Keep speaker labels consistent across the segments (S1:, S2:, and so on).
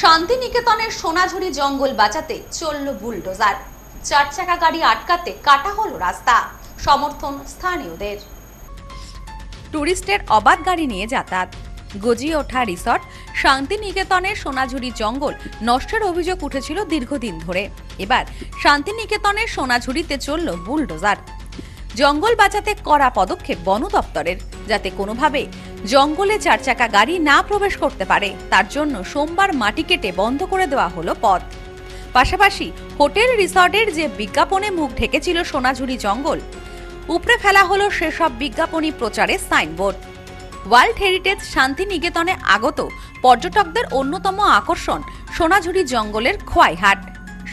S1: শান্তিনিকেতনের সোনাঝুরি জঙ্গল বাঁচাতে চলল বুলডোজার। 4 চাকা গাড়ি আটকাতে কাটা হলো রাস্তা। সমর্থন স্থানীয়দের। টুরিস্টের অবাধ গাড়ি নিয়ে যাতায়াত। গজিয়ে ওঠা রিসর্ট শান্তিনিকেতনের সোনাঝুরি জঙ্গল নষ্টের অভিযোগ উঠেছিল দীর্ঘদিন ধরে। এবার শান্তিনিকেতনের সোনাঝুরিতে চলল বুলডোজার। জঙ্গল বাঁচাতে কড়া পদক্ষেপ বন দপ্তরের, যাতে কোনোভাবে জঙ্গলে 4 চাকা গাড়ি না প্রবেশ করতে পারে। তার জন্য সোমবার মাটি কেটে বন্ধ করে দেওয়া হলো পথ। পাশাপাশি হোটেল রিসর্টের যে বিজ্ঞাপনে মুখ ঢেকেছিল সোনাঝুরি জঙ্গল, উপড়ে ফেলা হলো সেসব বিজ্ঞাপনী প্রচারের সাইনবোর্ড। ওয়ার্ল্ড হেরিটেজ শান্তিনিকেতনে আগত পর্যটকদের অন্যতম আকর্ষণ সোনাঝুরি জঙ্গলের খোয়াইহাট।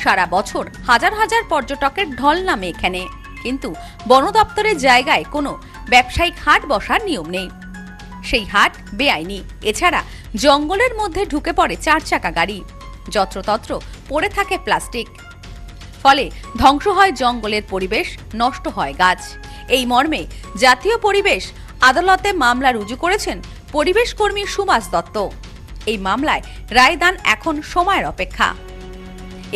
S1: সারা বছর হাজার হাজার পর্যটকের ঢল নামে এখানে, কিন্তু বন দপ্তরের জায়গায় কোনো ব্যবসায়িক হাট বসার নিয়ম নেই। সেই হাট বেআইনি। এছাড়া জঙ্গলের মধ্যে ঢুকে পড়ে 4 চাকা গাড়ি, যত্রতত্র পড়ে থাকে প্লাস্টিক। ফলে ধ্বংস হয় জঙ্গলের পরিবেশ, নষ্ট হয় গাছ। এই মর্মে জাতীয় পরিবেশ আদালতে মামলা রুজু করেছেন পরিবেশ কর্মী সুভাষ দত্ত। এই মামলায় রায়দান এখন সময়ের অপেক্ষা।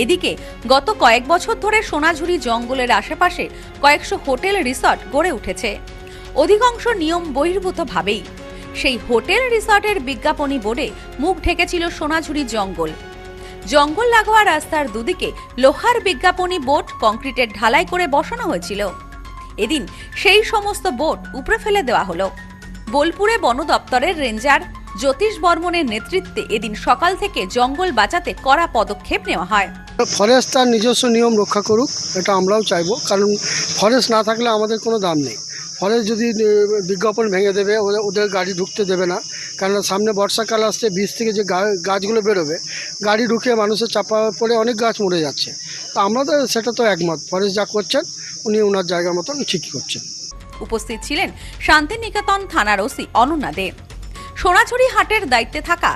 S1: এদিকে গত কয়েক বছর ধরে সোনাঝুরি জঙ্গলের আশেপাশে কয়েকশো হোটেল রিসর্ট গড়ে উঠেছে, অধিকাংশ নিয়ম বহির্ভূতভাবেই। সেই হোটেল রিসর্টের বিজ্ঞাপনী বোর্ডে মুখ ঢেকেছিল সোনাঝুরি জঙ্গল। জঙ্গল লাগোয়া রাস্তার দুদিকে লোহার বিজ্ঞাপনী বোর্ড কংক্রিটের ঢালাই করে বসানো হয়েছিল। এদিন সেই সমস্ত বোর্ড উপড়ে ফেলে দেওয়া হলো। বোলপুরে বন দপ্তরের রেঞ্জার জ্যোতিষ বর্মনের নেতৃত্বে এদিন সকাল থেকে জঙ্গল বাঁচাতে কড়া পদক্ষেপ নেওয়া হয়।
S2: ফরেস্ট তার নিজস্ব নিয়ম রক্ষা করুক, এটা আমরাও চাইবো, কারণ ফরেস্ট না থাকলে আমাদের কোনো দাম নেই। ফরেস্ট যদি বিজ্ঞাপন ভেঙে দেবে, ওদের গাড়ি ঢুকতে দেবে না, কারণ সামনে বর্ষাকাল আসছে, বীজ থেকে যে গাছগুলো বেরোবে, গাড়ি ঢুকে মানুষের চাপা পড়ে অনেক গাছ মরে যাচ্ছে। তো আমরা তো সেটা তো একমত, ফরেস্ট যা করছেন উনি ওনার জায়গার মতন ঠিকই করছেন।
S1: উপস্থিত ছিলেন শান্তিনিকেতন থানার ওসি অনন্যা দে। সোনাঝুরি হাটের দায়িত্বে থাকা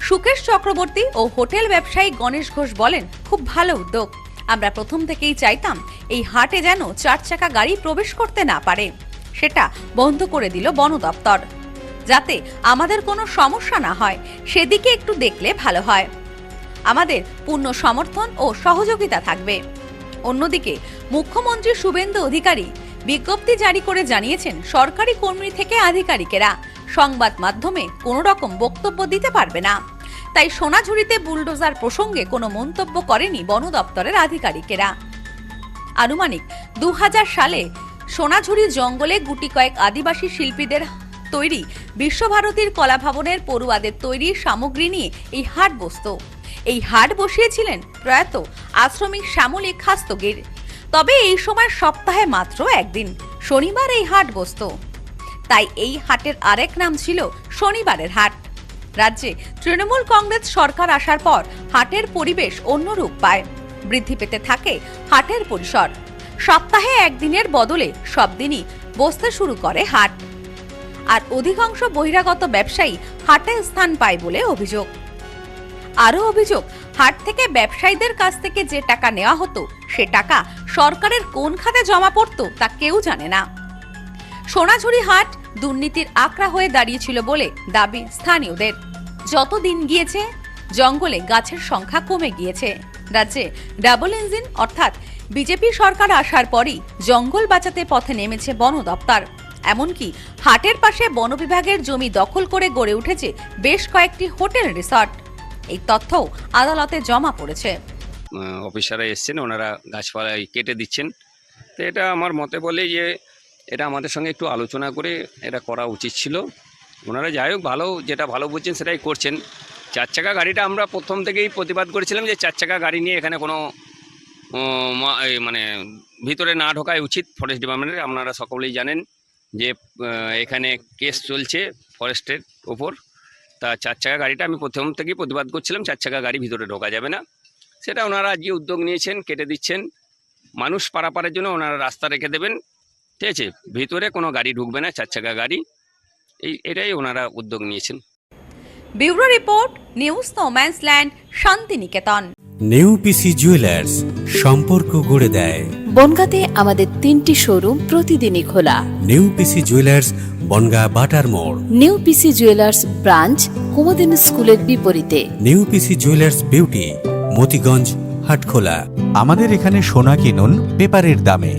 S1: সুকেশ চক্রবর্তী ও হোটেল ব্যবসায়ী গণেশ ঘোষ বলেন, খুব ভালো উদ্যোগ। আমরা প্রথম থেকেই চাইতাম এই হাটে যেন 4 চাকা গাড়ি প্রবেশ করতে না পারে। সেটা বন্ধ করে দিল বন দপ্তর, যাতে আমাদের কোনো সমস্যা না হয় সেদিকে একটু দেখলে ভালো হয়। আমাদের পূর্ণ সমর্থন ও সহযোগিতা থাকবে। অন্যদিকে মুখ্যমন্ত্রী শুভেন্দু অধিকারী বিজ্ঞপ্তি জারি করে জানিয়েছেন, সরকারি কর্মী থেকে আধিকারিকেরা সংবাদ মাধ্যমে কোনো রকম বক্তব্য দিতে পারবে না। তাই সোনাঝুরিতে বুলডোজার প্রসঙ্গে কোনো মন্তব্য করেনি বন দপ্তরের আধিকারিকেরা। আনুমানিক 2000 সালে সোনাঝুরি জঙ্গলে গুটি কয়েক আদিবাসী শিল্পীদের তৈরি বিশ্বভারতীর কলাভবনের পড়ুয়াদের তৈরি সামগ্রী নিয়ে এই হাট বসত। এই হাট বসিয়েছিলেন প্রয়াত আশ্রমিক শ্যামলী খাস্তগির। তবে এই সময় সপ্তাহে মাত্র একদিন শনিবার এই হাট বসত। তাই এই হাটের আরেক নাম ছিল শনিবারের হাট। রাজ্যে তৃণমূল কংগ্রেস সরকার আসার পর হাটের পরিবেশ অন্য রূপ পায়, বৃদ্ধি পেতে থাকে হাটের পরিসর। সপ্তাহে একদিনের বদলে সব দিনই বসতে শুরু করে হাট। আর অধিকাংশ বহিরাগত ব্যবসায়ী হাটে স্থান পায় বলে অভিযোগ। আরও অভিযোগ, হাট থেকে ব্যবসায়ীদের কাছ থেকে যে টাকা নেওয়া হতো, সে টাকা সরকারের কোন খাতে জমা পড়তো তা কেউ জানে না। সোনাঝুরি হাট দুর্নীতির আকড়া হয়ে দাঁড়িয়েছিল বলে দাবি স্থানীয়দের। যত দিন গিয়েছে জঙ্গলে গাছের সংখ্যা কমে গিয়েছে। রাজ্যে ডাবল ইঞ্জিন অর্থাৎ বিজেপি সরকার আসার পরই জঙ্গল বাঁচাতে পথে নেমেছে বন দপ্তর। এমনকি হাটের পাশে বন বিভাগের জমি দখল করে গড়ে উঠেছে বেশ কয়েকটি হোটেল রিসর্ট। এই তথ্যও আদালতে জমা পড়েছে।
S3: অফিসাররা এসছেন, ওনারা গাছপালা কেটে দিচ্ছেন। তো এটা আমার মতে বলে যে এটা আমাদের সঙ্গে একটু আলোচনা করে এটা করা উচিত ছিল। ওনারা যাই হোক ভালো, যেটা ভালো বুঝছেন সেটাই করছেন। 4 চাকা গাড়িটা আমরা প্রথম থেকেই প্রতিবাদ করেছিলাম যে 4 চাকা গাড়ি নিয়ে এখানে কোনো মানে ভিতরে না ঢোকাই উচিত ফরেস্ট ডিপার্টমেন্টের। আপনারা সকলেই জানেন যে এখানে কেস চলছে ফরেস্টের ওপর। তা 4 চাকা গাড়িটা আমি প্রথম থেকেই প্রতিবাদ করছিলাম, 4 চাকা গাড়ি ভিতরে ঢোকা যাবে না। সেটা ওনারা আজকে উদ্যোগ নিয়েছেন, কেটে দিচ্ছেন। মানুষ পারাপারের জন্য ওনারা রাস্তা রেখে দেবেন, ঠিক আছে? ভিতরে কোনো গাড়ি ঢুকবে না, 4 চাকা গাড়ি। এটাই ওনারা উদ্যোগ নিয়েছেন।
S1: Bureau report, news no man's land, Santiniketan.
S4: নেউপিসি জুয়েলার্স, সম্পর্ক গড়ে দেয়।
S5: বনগাঁতে আমাদের 3টি শোরুম প্রতিদিনই খোলা।
S4: নেউপিসি জুয়েলার্স, বনগাঁ বাটার মোড়।
S5: নেউপিসি জুয়েলার্স ব্রাঞ্চ কুমদিন স্কুলের বিপরীতে।
S4: New PC jewellers beauty, Motiganj, Hatkhola.
S6: আমাদের এখানে সোনা কিনুন পেপারের দামে।